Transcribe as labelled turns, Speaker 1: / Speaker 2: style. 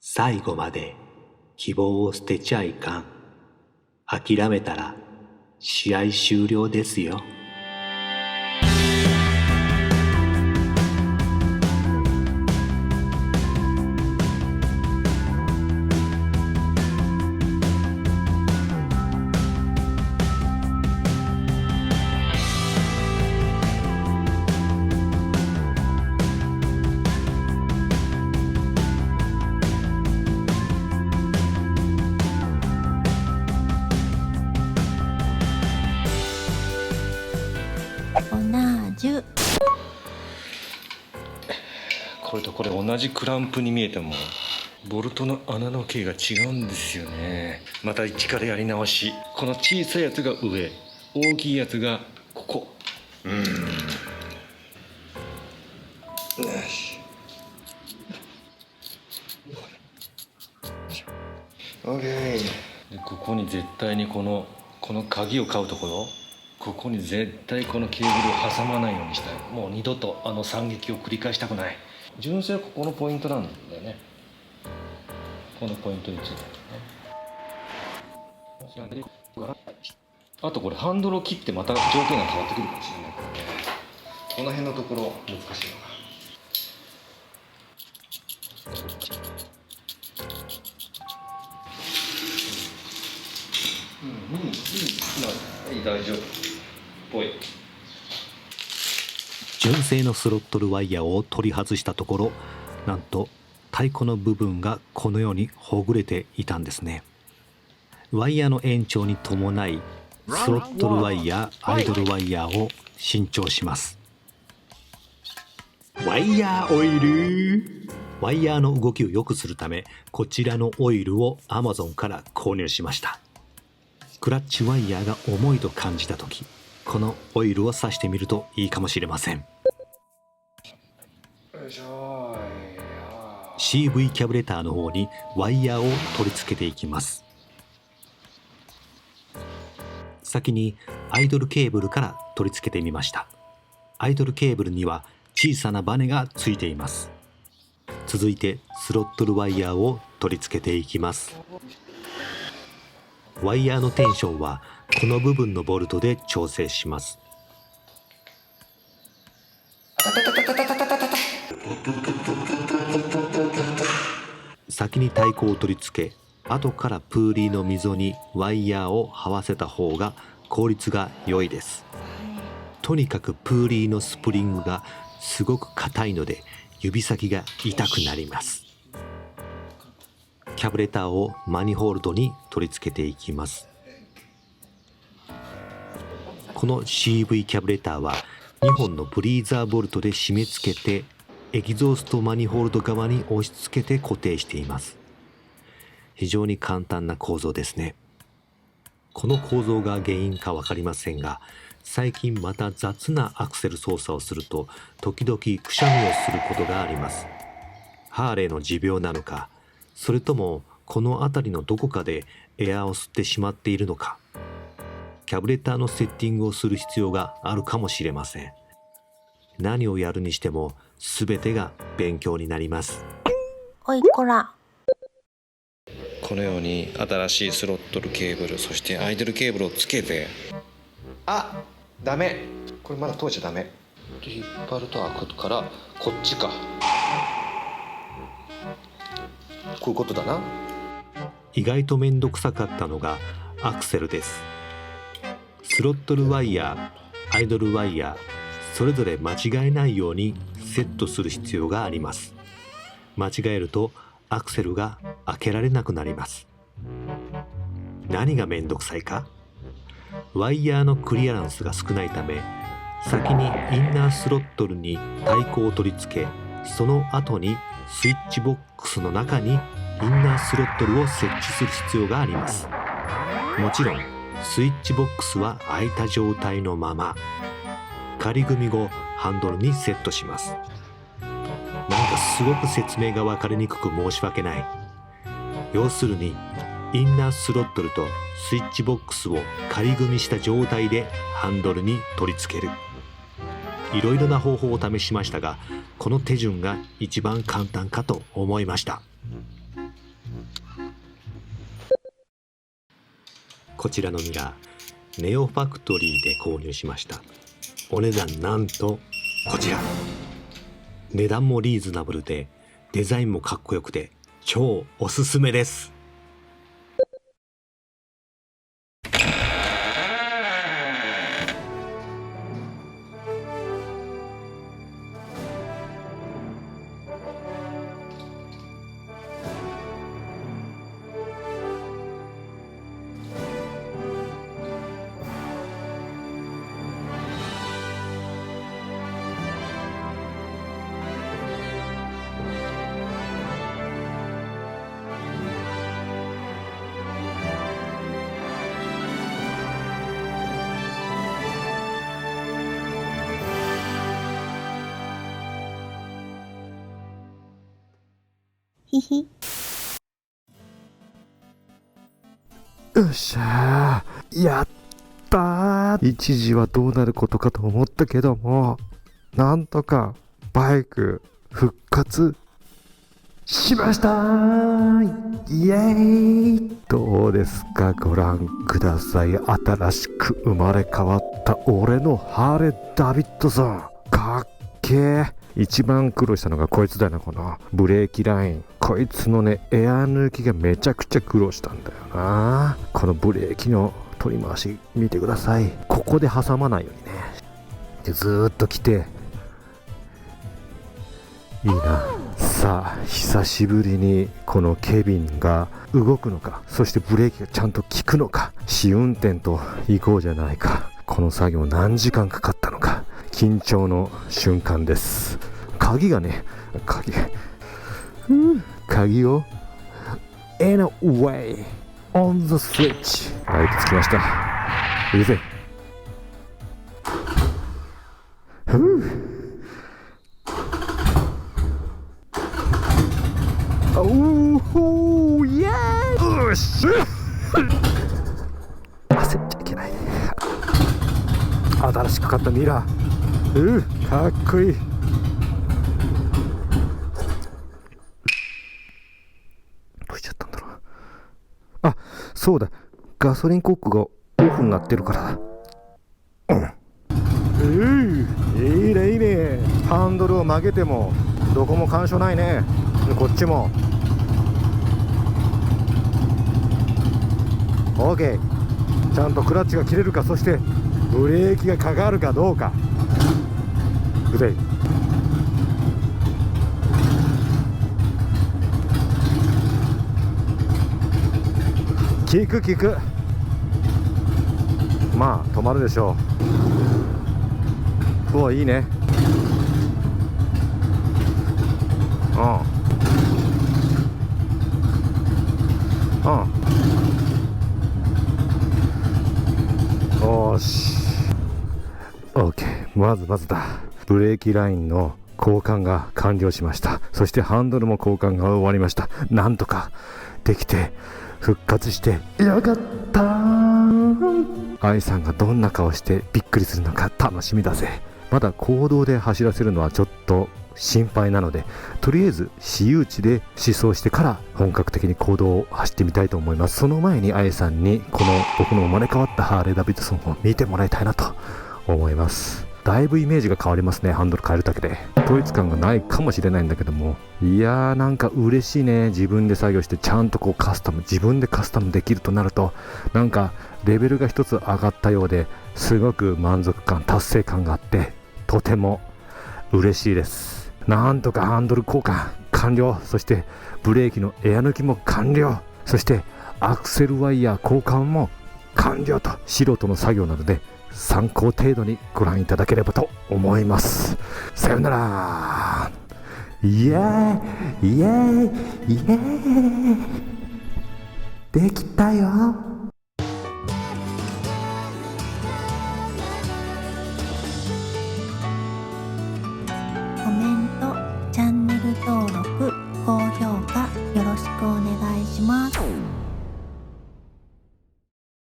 Speaker 1: 最後まで希望を捨てちゃいかん。諦めたら試合終了ですよ。
Speaker 2: これとこれ同じクランプに見えてもボルトの穴の径が違うんですよね。また一からやり直し。この小さいやつが上、大きいやつがここ。よし OK で、ここに絶対にこの鍵を買うところ、ここに絶対このケーブルを挟まないようにしたい。もう二度とあの惨劇を繰り返したくない。純正はここのポイントなんだよね。このポイントについてるね。あとこれハンドルを切ってまた条件が変わってくるかもしれないからね。この辺のところ難しいのか。大丈夫っぽい。
Speaker 1: 純正のスロットルワイヤーを取り外したところ、なんと太鼓の部分がこのようにほぐれていたんですね。ワイヤーの延長に伴いスロットルワイヤー、アイドルワイヤーを新調します。ワイヤーオイル。ワイヤーの動きを良くするため、こちらのオイルを Amazon から購入しました。クラッチワイヤーが重いと感じたとき、このオイルを刺してみるといいかもしれません。CV キャブレターの方にワイヤーを取り付けていきます。先にアイドルケーブルから取り付けてみました。アイドルケーブルには小さなバネがついています。続いてスロットルワイヤーを取り付けていきます。ワイヤーのテンションはこの部分のボルトで調整します。先に太鼓を取り付け、後からプーリーの溝にワイヤーを這わせた方が効率が良いです。とにかくプーリーのスプリングがすごく硬いので指先が痛くなります。キャブレターをマニホールドに取り付けていきます。この CV キャブレターは2本のブリーザーボルトで締め付けてエキゾーストマニホールド側に押し付けて固定しています。非常に簡単な構造ですね。この構造が原因か分かりませんが、最近また雑なアクセル操作をすると時々くしゃみをすることがあります。ハーレーの持病なのか、それともこの辺りのどこかでエアーを吸ってしまっているのか、キャブレターのセッティングをする必要があるかもしれません。何をやるにしても全てが勉強になります。
Speaker 3: おいこら。
Speaker 2: このように新しいスロットルケーブル、そしてアイドルケーブルをつけて、あ、ダメ、これまだ通っちゃダメ。引っ張ると開くからこっちか。こういうことだな。
Speaker 1: 意外とめんどくさかったのがアクセルです。スロットルワイヤー、アイドルワイヤー、それぞれ間違えないようにセットする必要があります。間違えるとアクセルが開けられなくなります。何がめんどくさいか、ワイヤーのクリアランスが少ないため、先にインナースロットルに太鼓を取り付け、その後にスイッチボックスの中にインナースロットルを設置する必要があります。もちろんスイッチボックスは開いた状態のまま、仮組み後ハンドルにセットします。なんかすごく説明が分かりにくく申し訳ない。要するにインナースロットルとスイッチボックスを仮組みした状態でハンドルに取り付ける。いろいろな方法を試しましたが、この手順が一番簡単かと思いました。こちらのミラーネオファクトリーで購入しました。お値段なんとこちら。値段もリーズナブルでデザインもかっこよくて超おすすめです。
Speaker 3: ひひ。
Speaker 4: よっしゃー、やったー。一時はどうなることかと思ったけども、なんとかバイク復活しましたー。イエーイ。どうですか、ご覧ください。新しく生まれ変わった俺のハーレー・ダビッドソン、かっけー。一番苦労したのがこいつだよな、このブレーキライン。こいつのね、エア抜きがめちゃくちゃ苦労したんだよな。このブレーキの取り回し見てください。ここで挟まないようにね。でずーっと来て、いいな。さあ久しぶりにこのケビンが動くのか、そしてブレーキがちゃんと効くのか、試運転と行こうじゃないか。この作業何時間かかったのか、緊張の瞬間です。鍵がね、鍵を Anyway on the switch。 ライトつきました。いいぜ。おお、イエーイ。よし焦っちゃいけない。新しく買ったミラー、かっこいい。どうしちゃったんだろう。あ、そうだ、ガソリンコックがオフになってるからだ。いいねいいね。ハンドルを曲げてもどこも干渉ないね。こっちも OK。 ちゃんとクラッチが切れるか、そしてブレーキがかかるかどうか。うぜい。効く効く。まあ止まるでしょう。お、いいね。よし OK。 まずだ。ブレーキラインの交換が完了しました。そしてハンドルも交換が終わりました。なんとかできて復活してよかったー。愛さんがどんな顔してびっくりするのか楽しみだぜ。まだ公道で走らせるのはちょっと心配なので、とりあえず私有地で試走してから本格的に公道を走ってみたいと思います。その前に愛さんにこの僕の生まれ変わったハーレー・ダビッドソンを見てもらいたいなと思います。だいぶイメージが変わりますね。ハンドル変えるだけで統一感がないかもしれないんだけども、いやーなんか嬉しいね。自分で作業してちゃんとこう自分でカスタムできるとなると、なんかレベルが一つ上がったようですごく満足感、達成感があってとても嬉しいです。なんとかハンドル交換完了、そしてブレーキのエア抜きも完了、そしてアクセルワイヤー交換も完了と、素人の作業なので参考程度にご覧いただければと思います。さよなら。イエーイイエーイイエーイ、できたよ。